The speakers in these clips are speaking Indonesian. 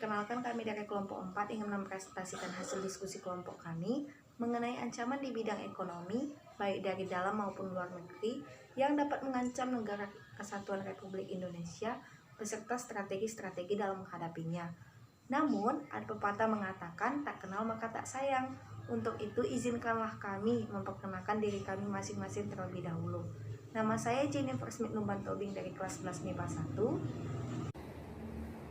Perkenalkan, kami dari kelompok 4 ingin mempresentasikan hasil diskusi kelompok kami mengenai ancaman di bidang ekonomi, baik dari dalam maupun luar negeri, yang dapat mengancam negara kesatuan Republik Indonesia beserta strategi-strategi dalam menghadapinya. Namun, ada pepatah mengatakan, tak kenal maka tak sayang. Untuk itu, izinkanlah kami memperkenalkan diri kami masing-masing terlebih dahulu. Nama saya Jennifer Smith Nuban Tobing dari kelas 11 MIPA 1.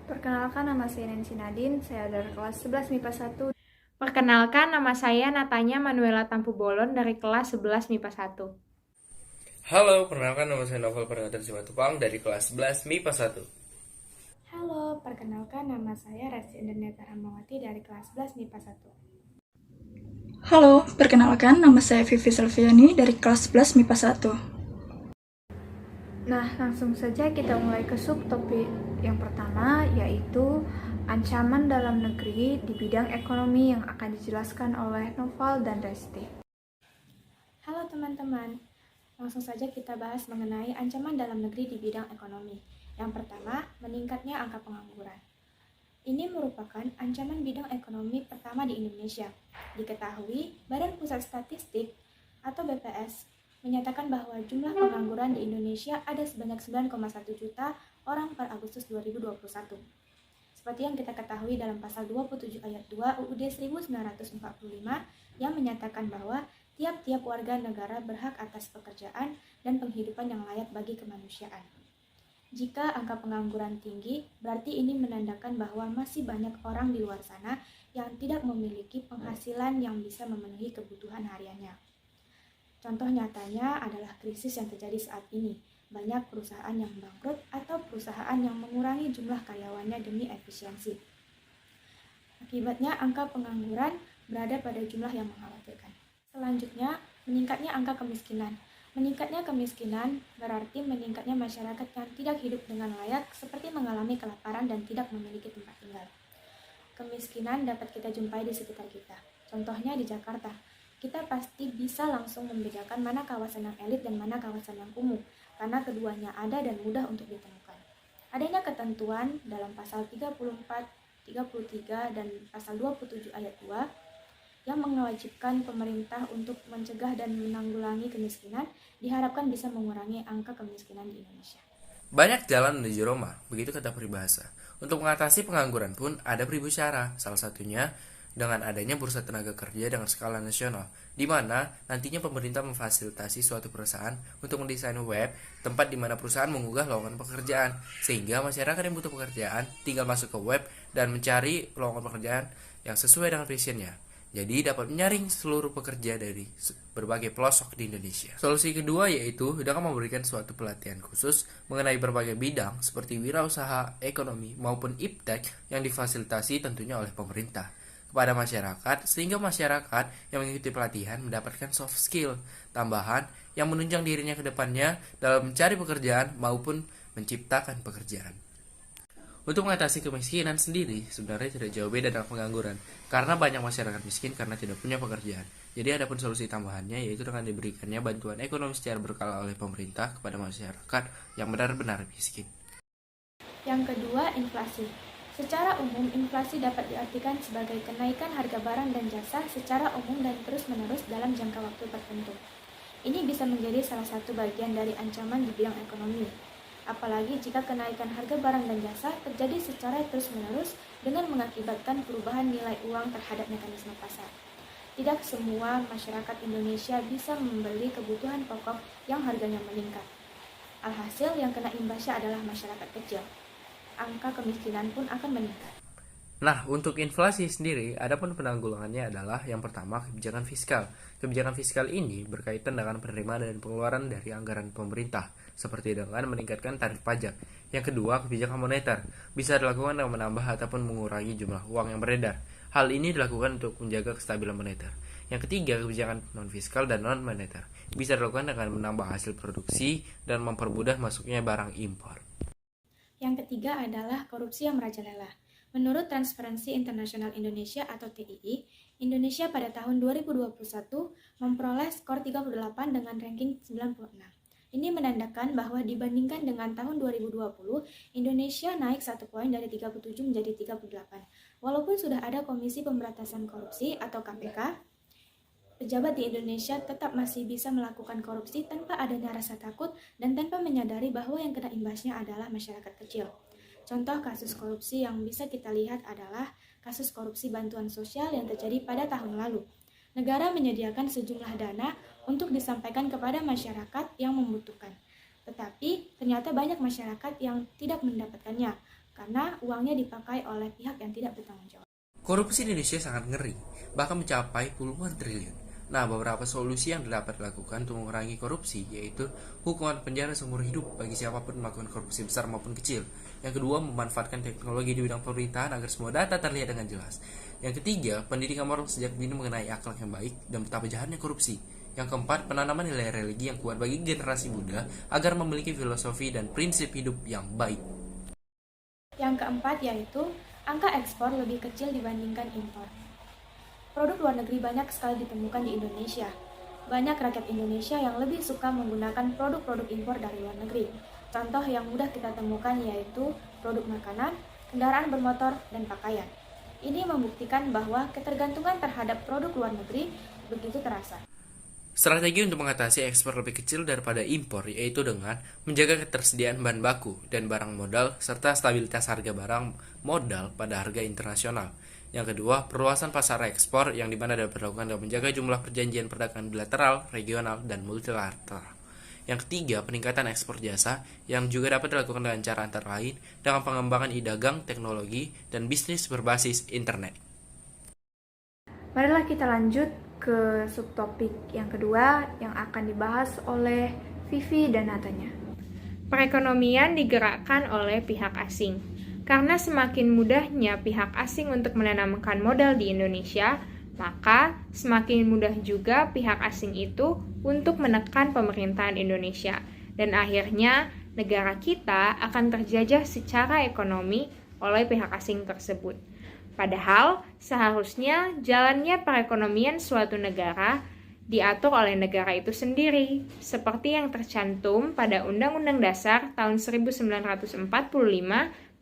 Perkenalkan, nama saya Nancy Nadine, saya dari kelas 11 MIPA 1. Perkenalkan, nama saya Natanya Manuela Tampu Bolon dari kelas 11 MIPA 1. Halo, perkenalkan nama saya Novel Perngatar Simatupang dari kelas 11 MIPA 1. Halo, perkenalkan nama saya Resti Indeneta Ramawati dari kelas 11 MIPA 1. Halo, perkenalkan nama saya Vivi Selviani dari kelas 11 MIPA 1. Nah, langsung saja kita mulai ke subtopik yang pertama, yaitu ancaman dalam negeri di bidang ekonomi yang akan dijelaskan oleh Noval dan Resti. Halo teman-teman, langsung saja kita bahas mengenai ancaman dalam negeri di bidang ekonomi. Yang pertama, meningkatnya angka pengangguran. Ini merupakan ancaman bidang ekonomi pertama di Indonesia. Diketahui, Badan Pusat Statistik atau BPS menyatakan bahwa jumlah pengangguran di Indonesia ada sebanyak 9,1 juta orang per Agustus 2021. Seperti yang kita ketahui dalam pasal 27 ayat 2 UUD 1945 yang menyatakan bahwa tiap-tiap warga negara berhak atas pekerjaan dan penghidupan yang layak bagi kemanusiaan. Jika angka pengangguran tinggi, berarti ini menandakan bahwa masih banyak orang di luar sana yang tidak memiliki penghasilan yang bisa memenuhi kebutuhan hariannya. Contoh nyatanya adalah krisis yang terjadi saat ini. Banyak perusahaan yang bangkrut atau perusahaan yang mengurangi jumlah karyawannya demi efisiensi. Akibatnya angka pengangguran berada pada jumlah yang mengkhawatirkan. Selanjutnya, meningkatnya angka kemiskinan. Meningkatnya kemiskinan berarti meningkatnya masyarakat yang tidak hidup dengan layak seperti mengalami kelaparan dan tidak memiliki tempat tinggal. Kemiskinan dapat kita jumpai di sekitar kita. Contohnya di Jakarta. Kita pasti bisa langsung membedakan mana kawasan yang elit dan mana kawasan yang kumuh, karena keduanya ada dan mudah untuk ditemukan. Adanya ketentuan dalam pasal 34, 33, dan pasal 27 ayat 2 yang mewajibkan pemerintah untuk mencegah dan menanggulangi kemiskinan diharapkan bisa mengurangi angka kemiskinan di Indonesia. Banyak jalan menuju Roma, begitu kata peribahasa. Untuk mengatasi pengangguran pun ada beribu cara, salah satunya dengan adanya bursa tenaga kerja dengan skala nasional, di mana nantinya pemerintah memfasilitasi suatu perusahaan untuk mendesain web tempat di mana perusahaan mengunggah lowongan pekerjaan, sehingga masyarakat yang butuh pekerjaan tinggal masuk ke web dan mencari lowongan pekerjaan yang sesuai dengan passionnya. Jadi dapat menyaring seluruh pekerja dari berbagai pelosok di Indonesia. Solusi kedua yaitu dengan memberikan suatu pelatihan khusus mengenai berbagai bidang seperti wirausaha, ekonomi, maupun iptek yang difasilitasi tentunya oleh pemerintah kepada masyarakat, sehingga masyarakat yang mengikuti pelatihan mendapatkan soft skill tambahan yang menunjang dirinya ke depannya dalam mencari pekerjaan maupun menciptakan pekerjaan. Untuk mengatasi kemiskinan sendiri sebenarnya tidak jauh beda dengan pengangguran, karena banyak masyarakat miskin karena tidak punya pekerjaan. Jadi ada pun solusi tambahannya yaitu dengan diberikannya bantuan ekonomi secara berkala oleh pemerintah kepada masyarakat yang benar-benar miskin. Yang kedua, inflasi. Secara umum, inflasi dapat diartikan sebagai kenaikan harga barang dan jasa secara umum dan terus-menerus dalam jangka waktu tertentu. Ini bisa menjadi salah satu bagian dari ancaman di bidang ekonomi. Apalagi jika kenaikan harga barang dan jasa terjadi secara terus-menerus dengan mengakibatkan perubahan nilai uang terhadap mekanisme pasar. Tidak semua masyarakat Indonesia bisa membeli kebutuhan pokok yang harganya meningkat. Alhasil yang kena imbasnya adalah masyarakat kecil. Angka kemiskinan pun akan meningkat. Nah, untuk inflasi sendiri, adapun penanggulangannya adalah yang pertama kebijakan fiskal. Kebijakan fiskal ini berkaitan dengan penerimaan dan pengeluaran dari anggaran pemerintah, seperti dengan meningkatkan tarif pajak. Yang kedua, kebijakan moneter. Bisa dilakukan dengan menambah ataupun mengurangi jumlah uang yang beredar. Hal ini dilakukan untuk menjaga kestabilan moneter. Yang ketiga, kebijakan non-fiskal dan non-moneter. Bisa dilakukan dengan menambah hasil produksi dan mempermudah masuknya barang impor. Yang ketiga adalah korupsi yang merajalela. Menurut Transparency International Indonesia atau TII, Indonesia pada tahun 2021 memperoleh skor 38 dengan ranking 96. Ini menandakan bahwa dibandingkan dengan tahun 2020, Indonesia naik 1 poin dari 37 menjadi 38. Walaupun sudah ada Komisi Pemberantasan Korupsi atau KPK, pejabat di Indonesia tetap masih bisa melakukan korupsi tanpa adanya rasa takut dan tanpa menyadari bahwa yang kena imbasnya adalah masyarakat kecil. Contoh kasus korupsi yang bisa kita lihat adalah kasus korupsi bantuan sosial yang terjadi pada tahun lalu. Negara menyediakan sejumlah dana untuk disampaikan kepada masyarakat yang membutuhkan. Tetapi ternyata banyak masyarakat yang tidak mendapatkannya karena uangnya dipakai oleh pihak yang tidak bertanggung jawab. Korupsi di Indonesia sangat ngeri, bahkan mencapai puluhan triliun. Nah, beberapa solusi yang dapat dilakukan untuk mengurangi korupsi yaitu hukuman penjara seumur hidup bagi siapapun melakukan korupsi besar maupun kecil. Yang kedua, memanfaatkan teknologi di bidang pemerintahan agar semua data terlihat dengan jelas. Yang ketiga, pendidikan moral sejak dini mengenai akhlak yang baik dan betapa jahatnya korupsi. Yang keempat, penanaman nilai religi yang kuat bagi generasi muda agar memiliki filosofi dan prinsip hidup yang baik. Yang keempat yaitu angka ekspor lebih kecil dibandingkan impor. Produk luar negeri banyak sekali ditemukan di Indonesia. Banyak rakyat Indonesia yang lebih suka menggunakan produk-produk impor dari luar negeri. Contoh yang mudah kita temukan yaitu produk makanan, kendaraan bermotor, dan pakaian. Ini membuktikan bahwa ketergantungan terhadap produk luar negeri begitu terasa. Strategi untuk mengatasi ekspor lebih kecil daripada impor yaitu dengan menjaga ketersediaan bahan baku dan barang modal serta stabilitas harga barang modal pada harga internasional. Yang kedua, perluasan pasar ekspor yang dimana dapat dilakukan dengan menjaga jumlah perjanjian perdagangan bilateral, regional, dan multilateral. Yang ketiga, peningkatan ekspor jasa yang juga dapat dilakukan dengan cara antara lain dengan pengembangan e-dagang, teknologi, dan bisnis berbasis internet. Marilah kita lanjut ke subtopik yang kedua yang akan dibahas oleh Vivi dan Natanya. Perekonomian digerakkan oleh pihak asing. Karena semakin mudahnya pihak asing untuk menanamkan modal di Indonesia, maka semakin mudah juga pihak asing itu untuk menekan pemerintahan Indonesia. Dan akhirnya negara kita akan terjajah secara ekonomi oleh pihak asing tersebut. Padahal seharusnya jalannya perekonomian suatu negara diatur oleh negara itu sendiri, seperti yang tercantum pada Undang-Undang Dasar tahun 1945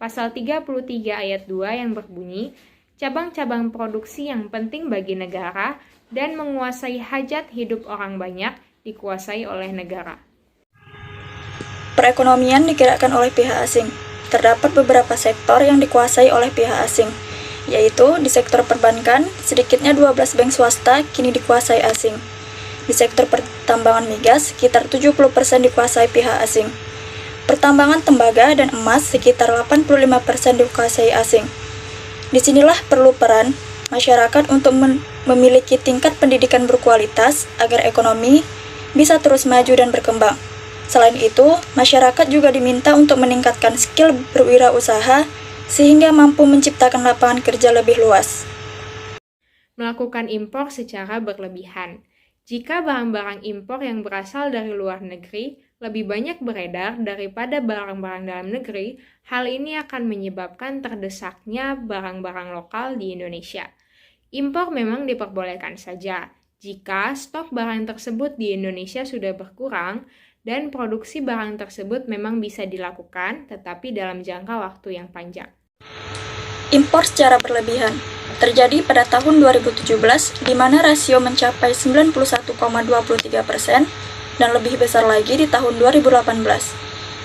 Pasal 33 ayat 2 yang berbunyi, cabang-cabang produksi yang penting bagi negara dan menguasai hajat hidup orang banyak dikuasai oleh negara. Perekonomian digerakkan oleh pihak asing. Terdapat beberapa sektor yang dikuasai oleh pihak asing, yaitu di sektor perbankan, sedikitnya 12 bank swasta kini dikuasai asing. Di sektor pertambangan migas, sekitar 70% dikuasai pihak asing. Pertambangan tembaga dan emas sekitar 85% dikuasai asing. Disinilah perlu peran masyarakat untuk memiliki tingkat pendidikan berkualitas agar ekonomi bisa terus maju dan berkembang. Selain itu, masyarakat juga diminta untuk meningkatkan skill berwirausaha sehingga mampu menciptakan lapangan kerja lebih luas. Melakukan impor secara berlebihan. Jika barang-barang impor yang berasal dari luar negeri lebih banyak beredar daripada barang-barang dalam negeri, hal ini akan menyebabkan terdesaknya barang-barang lokal di Indonesia. Impor memang diperbolehkan saja jika stok barang tersebut di Indonesia sudah berkurang dan produksi barang tersebut memang bisa dilakukan, tetapi dalam jangka waktu yang panjang. Impor secara berlebihan terjadi pada tahun 2017, di mana rasio mencapai 91,23% dan lebih besar lagi di tahun 2018.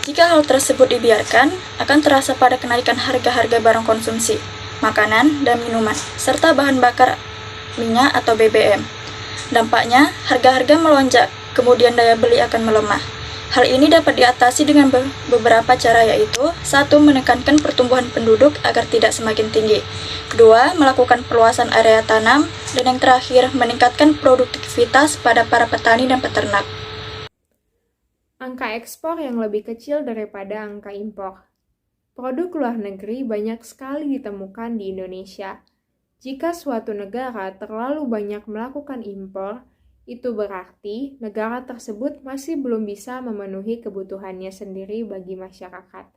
Jika hal tersebut dibiarkan, akan terasa pada kenaikan harga-harga barang konsumsi, makanan, dan minuman, serta bahan bakar minyak atau BBM. Dampaknya, harga-harga melonjak, kemudian daya beli akan melemah. Hal ini dapat diatasi dengan beberapa cara, yaitu 1. Menekankan pertumbuhan penduduk agar tidak semakin tinggi. 2. Melakukan perluasan area tanam. Dan yang terakhir, meningkatkan produktivitas pada para petani dan peternak. Angka ekspor yang lebih kecil daripada angka impor. Produk luar negeri banyak sekali ditemukan di Indonesia. Jika suatu negara terlalu banyak melakukan impor, itu berarti negara tersebut masih belum bisa memenuhi kebutuhannya sendiri bagi masyarakat.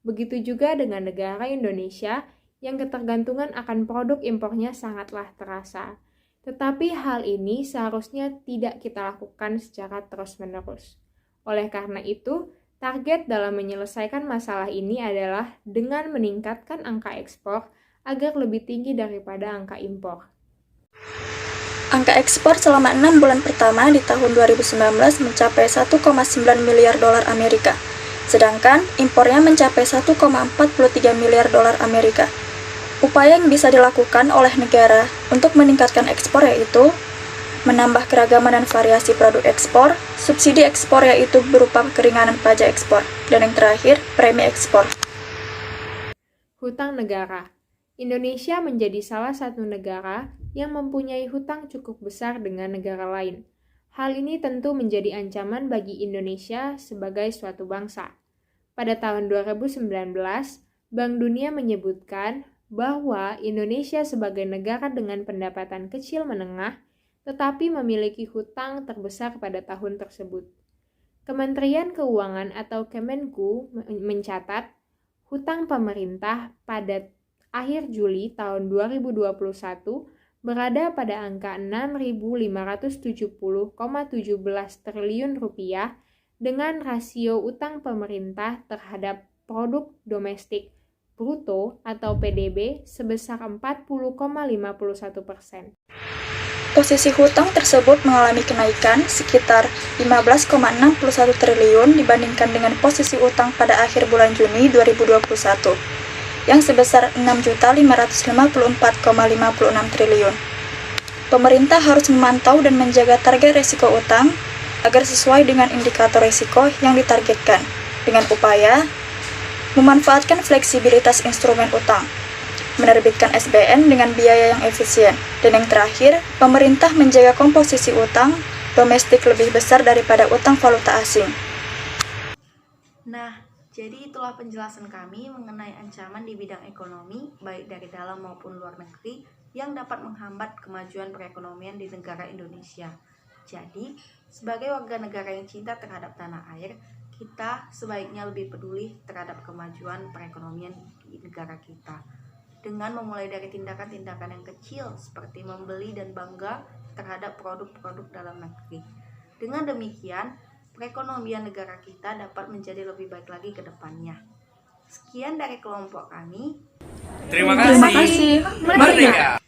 Begitu juga dengan negara Indonesia yang ketergantungan akan produk impornya sangatlah terasa. Tetapi hal ini seharusnya tidak kita lakukan secara terus-menerus. Oleh karena itu, target dalam menyelesaikan masalah ini adalah dengan meningkatkan angka ekspor agar lebih tinggi daripada angka impor. Angka ekspor selama 6 bulan pertama di tahun 2019 mencapai 1,9 miliar dolar Amerika, sedangkan impornya mencapai 1,43 miliar dolar Amerika. Upaya yang bisa dilakukan oleh negara untuk meningkatkan ekspor yaitu menambah keragaman dan variasi produk ekspor, subsidi ekspor yaitu berupa keringanan pajak ekspor, dan yang terakhir, premi ekspor. Hutang negara. Indonesia menjadi salah satu negara yang mempunyai hutang cukup besar dengan negara lain. Hal ini tentu menjadi ancaman bagi Indonesia sebagai suatu bangsa. Pada tahun 2019, Bank Dunia menyebutkan bahwa Indonesia sebagai negara dengan pendapatan kecil menengah tetapi memiliki hutang terbesar pada tahun tersebut. Kementerian Keuangan atau Kemenku mencatat hutang pemerintah pada akhir Juli tahun 2021 berada pada angka 6.570,17 triliun rupiah dengan rasio utang pemerintah terhadap produk domestik bruto atau PDB sebesar 40,51%. Posisi hutang tersebut mengalami kenaikan sekitar 15,61 triliun dibandingkan dengan posisi utang pada akhir bulan Juni 2021 yang sebesar 6.554,56 triliun. Pemerintah harus memantau dan menjaga target risiko utang agar sesuai dengan indikator risiko yang ditargetkan dengan upaya memanfaatkan fleksibilitas instrumen utang, menerbitkan SBN dengan biaya yang efisien, dan yang terakhir, pemerintah menjaga komposisi utang domestik lebih besar daripada utang valuta asing. Nah, jadi itulah penjelasan kami mengenai ancaman di bidang ekonomi, baik dari dalam maupun luar negeri, yang dapat menghambat kemajuan perekonomian di negara Indonesia. Jadi, sebagai warga negara yang cinta terhadap tanah air, kita sebaiknya lebih peduli terhadap kemajuan perekonomian di negara kita, dengan memulai dari tindakan-tindakan yang kecil seperti membeli dan bangga terhadap produk-produk dalam negeri. Dengan demikian, perekonomian negara kita dapat menjadi lebih baik lagi ke depannya. Sekian dari kelompok kami. Terima kasih. Merdeka!